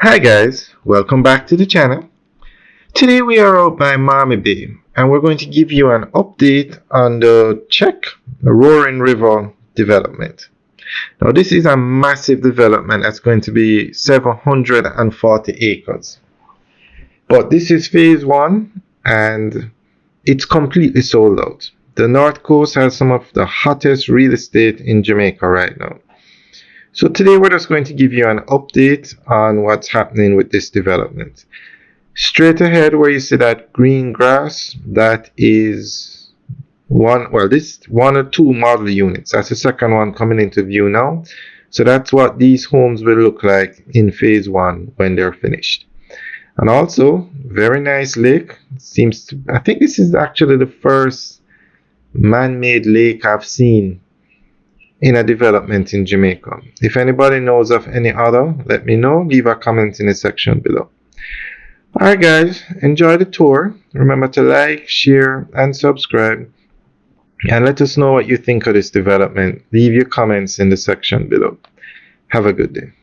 Hi guys, welcome back to the channel. Today we are out by Mammee Bay and we're going to give you an update on the CHEC Roaring River development. Now this is a massive development that's going to be 740 acres. But this is phase 1 and it's completely sold out. The North Coast has some of the hottest real estate in Jamaica right now. So today we're just going to give you an update on what's happening with this development. Straight ahead where you see that green grass, that is this 1 or 2 model units. That's the second one coming into view now. So that's what these homes will look like in phase 1 when they're finished. And also, very nice lake. I think this is actually the first man-made lake I've seen in a development in Jamaica. If anybody knows of any other, let me know. Leave a comment in the section below. Alright guys, enjoy the tour. Remember to like, share, and subscribe. And let us know what you think of this development. Leave your comments in the section below. Have a good day.